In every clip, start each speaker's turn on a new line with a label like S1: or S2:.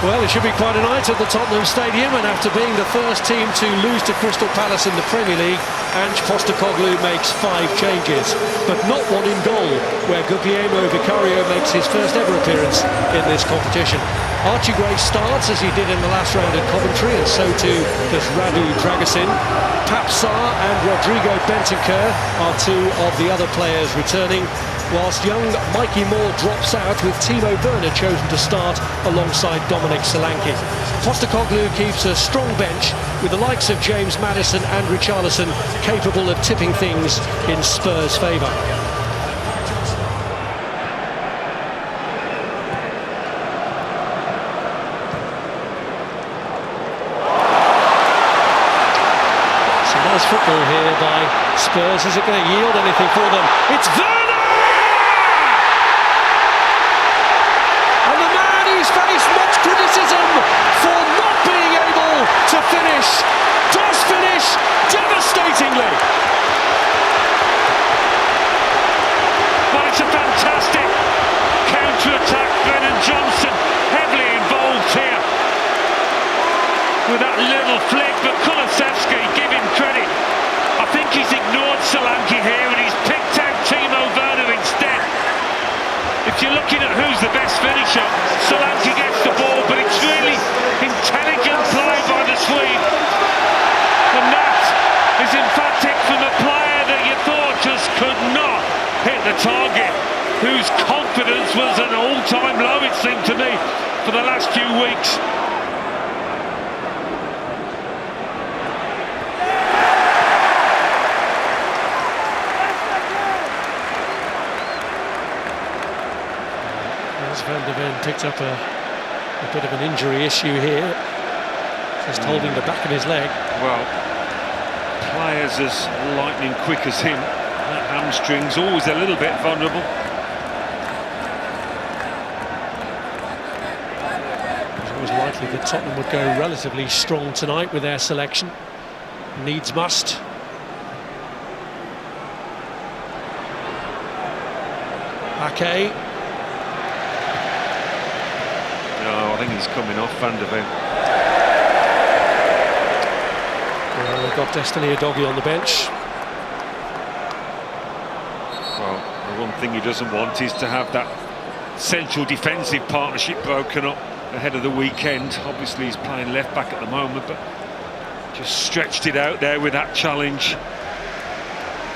S1: Well, it should be quite a night at the Tottenham Stadium, and after being the first team to lose to Crystal Palace in the Premier League, Ange Postecoglou makes 5 changes, but not one in goal, where Guglielmo Vicario makes his first ever appearance in this competition. Archie Gray starts as he did in the last round at Coventry, and so too does Radu Dragusin. PEP OUT and Rodrigo Bentancur are 2 of the other players returning, whilst young Mikey Moore drops out, with Timo Werner chosen to start alongside Dominic Solanke. Postecoglou keeps a strong bench with the likes of James Maddison and Richarlison capable of tipping things in Spurs' favour. So nice football here by Spurs. Is it going to yield anything for them? It's Werner! Faced much criticism for not being able to finish, does finish devastatingly.
S2: Well, it's a fantastic counter-attack. Brennan Johnson heavily involved here with that little flick, but Kulusevski, give him credit. I think he's ignored Solanke here and he's picked out Timo Werner instead. If you're looking at who's the best finisher, Solanke gets the ball, but it's really intelligent play by the Swede. And that is emphatic from a player that you thought just could not hit the target, whose confidence was at an all-time low, it seemed to me, for the last few weeks.
S1: Van der Ven picked up a bit of an injury issue here, just holding the back of his leg.
S2: Well, players as lightning quick as him, that hamstring's always a little bit vulnerable.
S1: It was always likely that Tottenham would go relatively strong tonight with their selection. Needs must. Ake.
S2: No, I think he's coming off Van der Ven.
S1: Well, they've got Destiny Udogie on the bench.
S2: Well, the one thing he doesn't want is to have that central defensive partnership broken up ahead of the weekend. Obviously he's playing left back at the moment, but just stretched it out there with that challenge.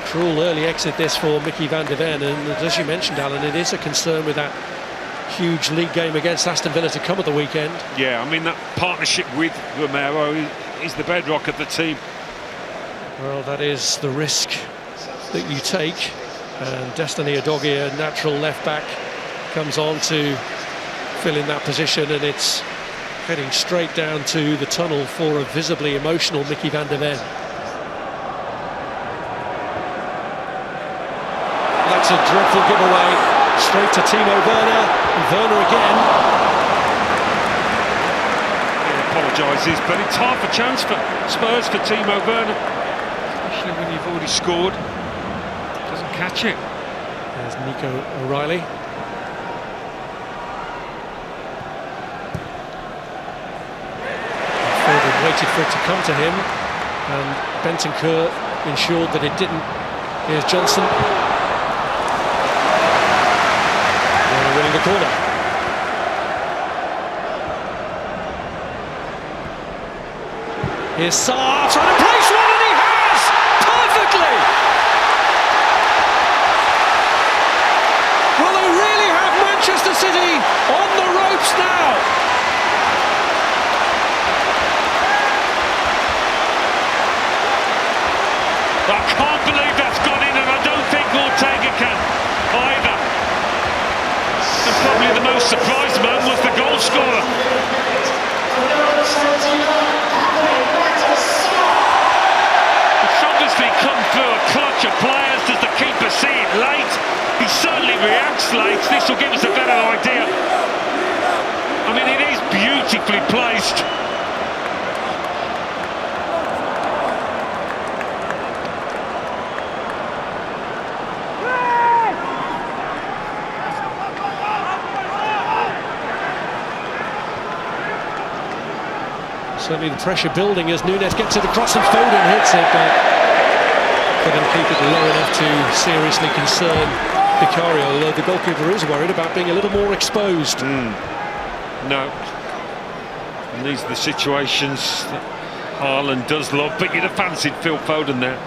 S1: Cruel early exit this for Mickey Van der Ven, and as you mentioned, Alan, it is a concern with that huge league game against Aston Villa to come at the weekend.
S2: Yeah, I mean, that partnership with Romero is the bedrock of the team.
S1: Well, that is the risk that you take, and Destiny Udogie, a natural left back, comes on to fill in that position, and it's heading straight down to the tunnel for a visibly emotional Mickey Van der Ven. That's a dreadful giveaway. Straight to Timo Werner, and Werner again.
S2: He apologises, but it's half a chance for Spurs for Timo Werner, especially when you've already scored. Doesn't catch it.
S1: There's Nico O'Reilly. Foden waited for it to come to him, and Bentancur ensured that it didn't. Here's Johnson. Winning the corner. Here's Sarr trying to place one, and he has! Perfectly! Well, they really have Manchester City on the ropes now.
S2: I can't believe that's gone in, and I don't think Ortega can either. And probably the most surprised man was the goal scorer. It's obviously come through a clutch of players. Does the keeper see it late? He certainly reacts late. This will give us a better idea. I mean, it is beautifully placed.
S1: Certainly the pressure building as Núñez gets it across and Foden hits it, but couldn't keep it low enough to seriously concern Vicario, although the goalkeeper is worried about being a little more exposed.
S2: No. And these are the situations that Haaland does love, but you'd have fancied Phil Foden there.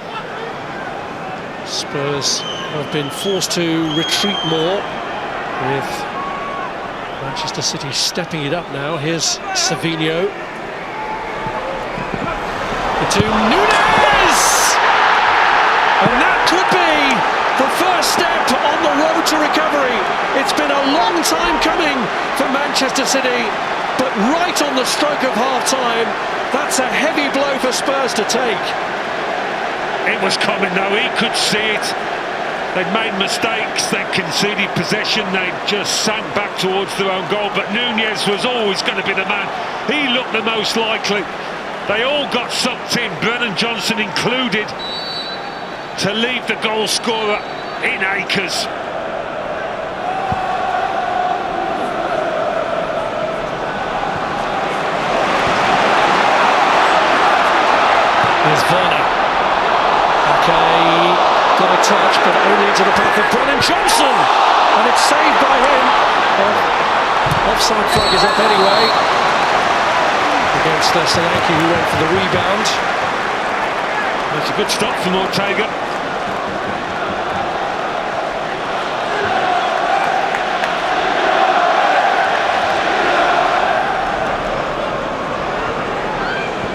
S1: Spurs have been forced to retreat more, with Manchester City stepping it up now. Here's Savinho. To Núñez! And that could be the first step on the road to recovery. It's been a long time coming for Manchester City, but right on the stroke of half-time, that's a heavy blow for Spurs to take.
S2: It was coming though, he could see it. They'd made mistakes, they'd conceded possession, they'd just sank back towards their own goal, but Núñez was always going to be the man. He looked the most likely. They all got sucked in, Brennan Johnson included, to leave the goal scorer in acres.
S1: Here's Werner. Okay, got a touch, but only into the path of Brennan Johnson, and it's saved by him. Offside flag is up anyway. Against Solanke, who went for the rebound.
S2: That's a good stop from Ortega.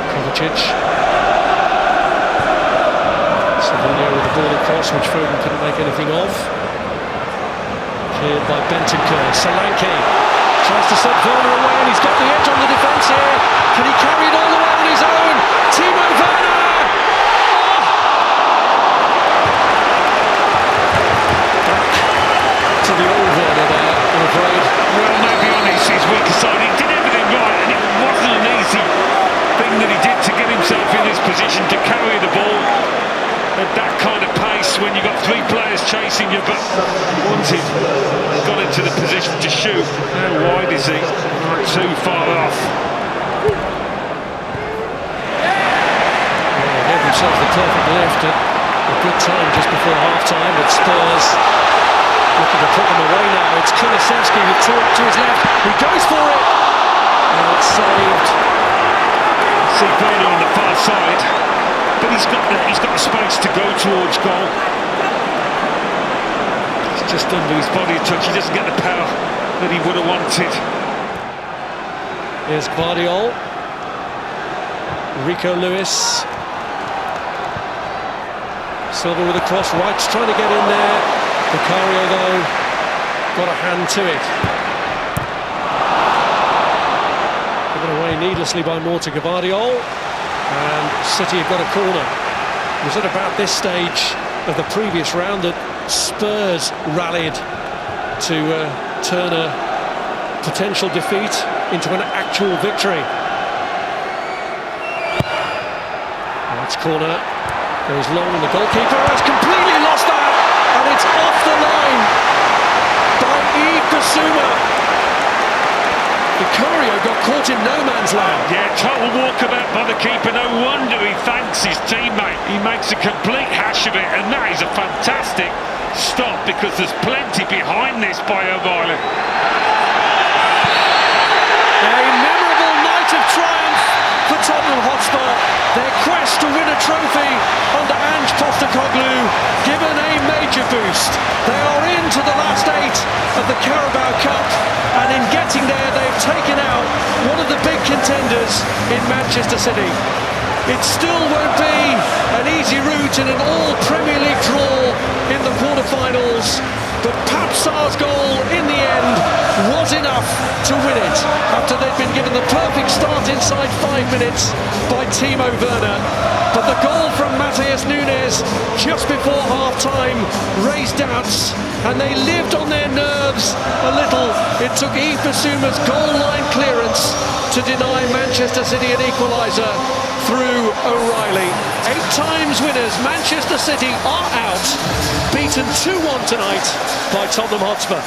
S1: Kovacic. Savinho with the ball across, which Foden couldn't make anything of. Cleared by Bentancur. Solanke tries to set Werner away, and he's got the edge on the defence here. Can he carry it all the way on his own? Timo Werner! Back to the old Werner there, I'm afraid.
S2: Well, maybe on his weaker side. He did everything right, and it wasn't an easy thing that he did to get himself in this position to carry the ball at that kind of pace when you've got three players chasing you, but once he got into the position to shoot, how wide is he? Not too far off.
S1: Well, they gave themselves the perfect lift at a good time just before half-time, but Spurs looking to put them away now. It's Kulusevski with two up to his left, he goes for it, and it's saved.
S2: See Werner on the far side, but he's got the space to go towards goal. He's just under his body touch, he doesn't get the power that he would have wanted.
S1: Here's Guardiol. Rico Lewis. Silva with a cross, Wright's trying to get in there. Vicario though, got a hand to it. Given away needlessly by Morta Guardiol. And City have got a corner. It was at about this stage of the previous round that Spurs rallied to turn a potential defeat into an actual victory. That's corner, goes long, and the goalkeeper has completely lost that, and it's off the line by Yves Bissouma. Vicario got caught in no man's land.
S2: Yeah, total walkabout by the keeper. No wonder he thanks his teammate. He makes a complete hash of it, and that is a fantastic stop because there's plenty behind this by O'Reilly.
S1: A memorable night of triumph for Tottenham Hotspur. Their quest to win a trophy under Ange Postecoglou given a major boost. They are into the last 8 of the Carabao Cup, and in getting there they've taken out one of the big contenders in Manchester City. It still won't be an easy route in an all-Premier League draw in the quarter-finals, but Pape Sarr's goal in the end was enough to win it after they'd been given the perfect start inside 5 minutes by Timo Werner. But the goal from Matheus Núñez just before half-time raised doubts, and they lived on their nerves a little. It took Yves Bissouma's goal line clearance to deny Manchester City an equaliser through O'Reilly. 8 times winners, Manchester City are out, beaten 2-1 tonight by Tottenham Hotspur.